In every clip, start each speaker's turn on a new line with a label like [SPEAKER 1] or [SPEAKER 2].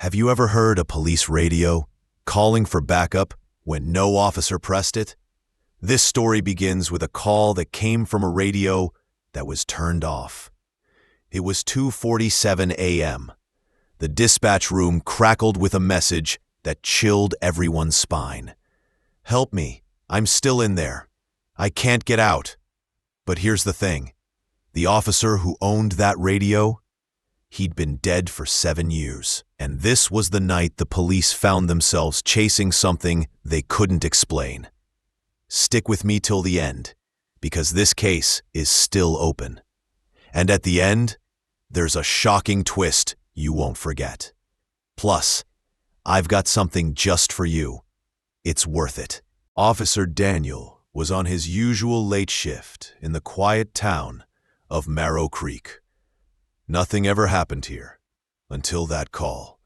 [SPEAKER 1] Have you ever heard a police radio calling for backup when no officer pressed it? This story begins with a call that came from a radio that was turned off. It was 2:47 a.m. The dispatch room crackled with a message that chilled everyone's spine. "Help me, I'm still in there. I can't get out." But here's the thing. The officer who owned that radio, he'd been dead for 7 years. And this was the night the police found themselves chasing something they couldn't explain. Stick with me till the end, because this case is still open. And at the end, there's a shocking twist you won't forget. Plus, I've got something just for you. It's worth it. Officer Daniel was on his usual late shift in the quiet town of Marrow Creek. Nothing ever happened here until that call.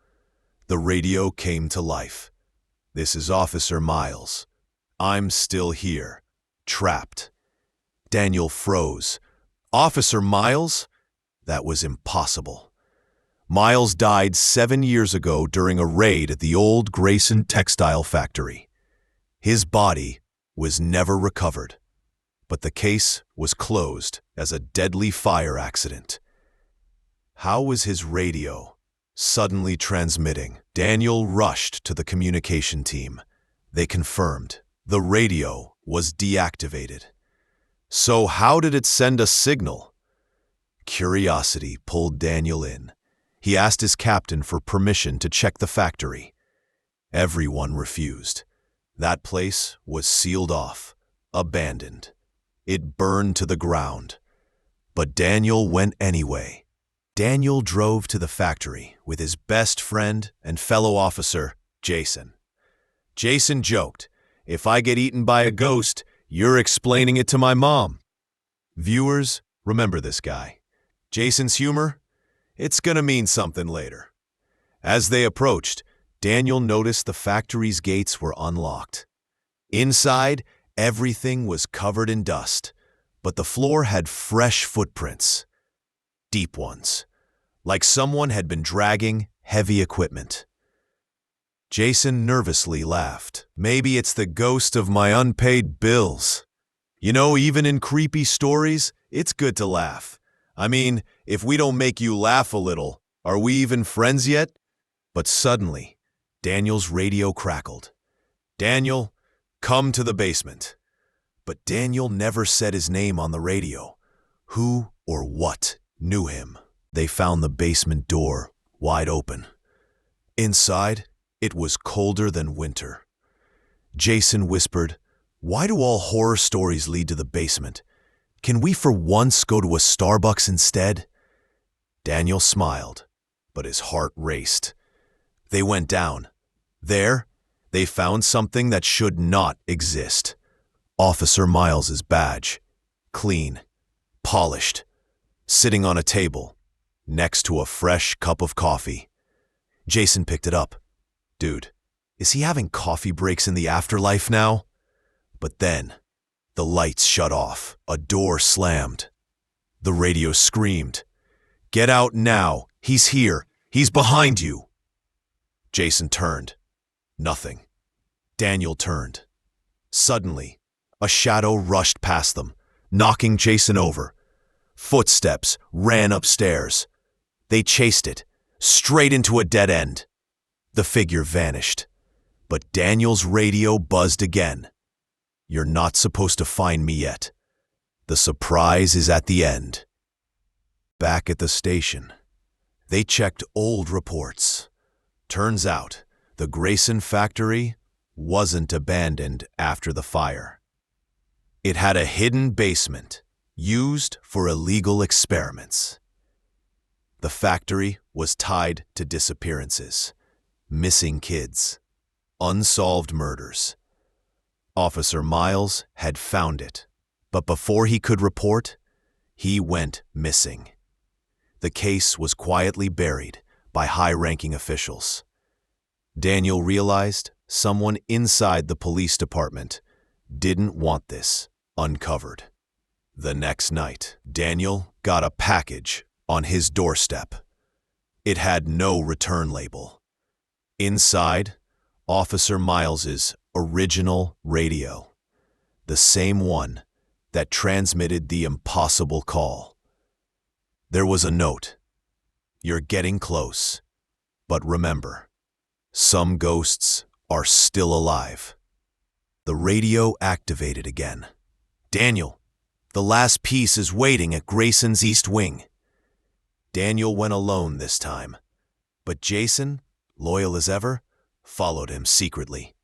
[SPEAKER 1] The radio came to life. "This is Officer Miles. I'm still here, trapped." Daniel froze. Officer Miles? That was impossible. Miles died 7 years ago during a raid at the old Grayson textile factory. His body was never recovered, but the case was closed as a deadly fire accident. How was his radio suddenly transmitting? Daniel rushed to the communication team. They confirmed the radio was deactivated. So how did it send a signal? Curiosity pulled Daniel in. He asked his captain for permission to check the factory. Everyone refused. That place was sealed off, abandoned. It burned to the ground. But Daniel went anyway. Daniel drove to the factory with his best friend and fellow officer, Jason. Jason joked, "If I get eaten by a ghost, you're explaining it to my mom." Viewers, remember this guy. Jason's humor? It's gonna mean something later. As they approached, Daniel noticed the factory's gates were unlocked. Inside, everything was covered in dust, but the floor had fresh footprints. Deep ones, like someone had been dragging heavy equipment. Jason nervously laughed. "Maybe it's the ghost of my unpaid bills." You know, even in creepy stories, it's good to laugh. I mean, if we don't make you laugh a little, are we even friends yet? But suddenly, Daniel's radio crackled. "Daniel, come to the basement." But Daniel never said his name on the radio. Who or what knew him? They found the basement door wide open. Inside, it was colder than winter. Jason whispered, "Why do all horror stories lead to the basement? Can we for once go to a Starbucks instead?" Daniel smiled, but his heart raced. They went down. There, they found something that should not exist. Officer Miles's badge, clean, polished, sitting on a table, next to a fresh cup of coffee. Jason picked it up. Dude, is he having coffee breaks in the afterlife now? But then, the lights shut off. A door slammed. The radio screamed, "Get out now! He's here! He's behind you!" Jason turned. Nothing. Daniel turned. Suddenly, a shadow rushed past them, knocking Jason over. Footsteps ran upstairs. They chased it, straight into a dead end. The figure vanished, but Daniel's radio buzzed again. "You're not supposed to find me yet. The surprise is at the end." Back at the station, they checked old reports. Turns out, the Grayson factory wasn't abandoned after the fire. It had a hidden basement used for illegal experiments. The factory was tied to disappearances, missing kids, unsolved murders. Officer Miles had found it, but before he could report, he went missing. The case was quietly buried by high-ranking officials. Daniel realized someone inside the police department didn't want this uncovered. The next night, Daniel got a package on his doorstep. It had no return label, Inside, Officer Miles's original radio, the same one that transmitted the impossible call. There was a note. You're getting close, but remember, some ghosts are still alive. The radio activated again. Daniel, the last piece is waiting at Grayson's East Wing. Daniel went alone this time, but Jason, loyal as ever, followed him secretly.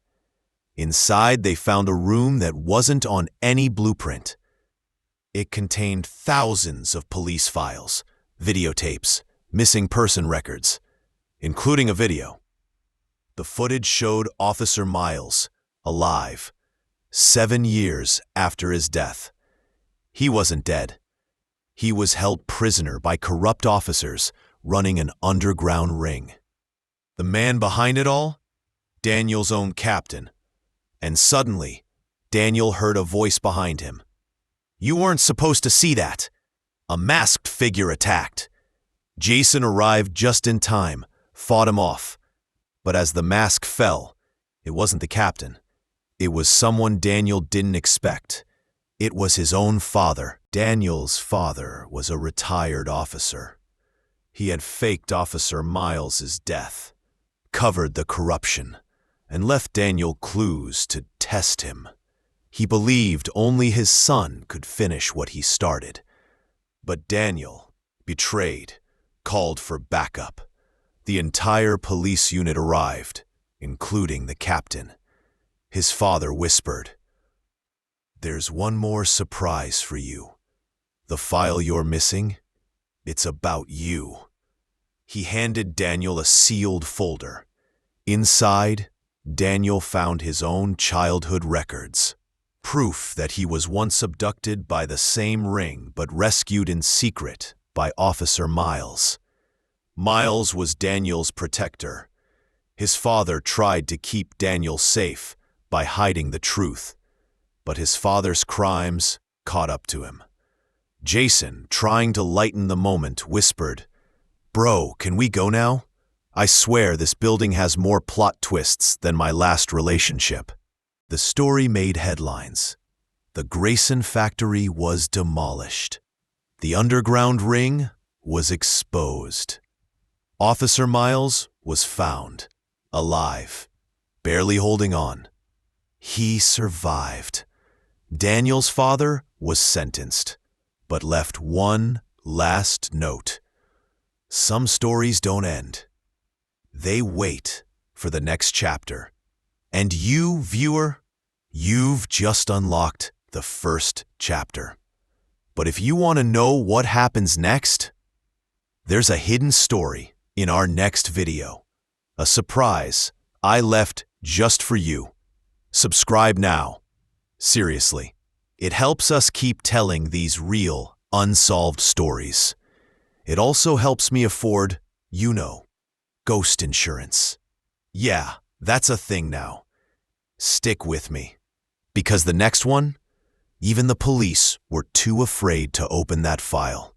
[SPEAKER 1] Inside, they found a room that wasn't on any blueprint. It contained thousands of police files, videotapes, missing person records, including a video. The footage showed Officer Miles, alive, 7 years after his death. He wasn't dead. He was held prisoner by corrupt officers running an underground ring. The man behind it all? Daniel's own captain. And suddenly, Daniel heard a voice behind him. You weren't supposed to see that. A masked figure attacked. Jason arrived just in time, fought him off. But as the mask fell, it wasn't the captain. It was someone Daniel didn't expect. It was his own father. Daniel's father was a retired officer. He had faked Officer Miles's death, covered the corruption, and left Daniel clues to test him. He believed only his son could finish what he started. But Daniel, betrayed, called for backup. The entire police unit arrived, including the captain. His father whispered, "There's one more surprise for you. The file you're missing, it's about you." He handed Daniel a sealed folder. Inside, Daniel found his own childhood records, proof that he was once abducted by the same ring but rescued in secret by Officer Miles. Miles was Daniel's protector. His father tried to keep Daniel safe by hiding the truth, but his father's crimes caught up to him. Jason, trying to lighten the moment, whispered, "Bro, can we go now? I swear this building has more plot twists than my last relationship." The story made headlines. The Grayson factory was demolished. The underground ring was exposed. Officer Miles was found, alive, barely holding on. He survived. Daniel's father was sentenced, but left one last note. Some stories don't end. They wait for the next chapter. And you, viewer, you've just unlocked the first chapter. But if you want to know what happens next, there's a hidden story in our next video. A surprise I left just for you. Subscribe now. Seriously, it helps us keep telling these real, unsolved stories. It also helps me afford, ghost insurance. Yeah, that's a thing now. Stick with me. Because the next one, even the police were too afraid to open that file.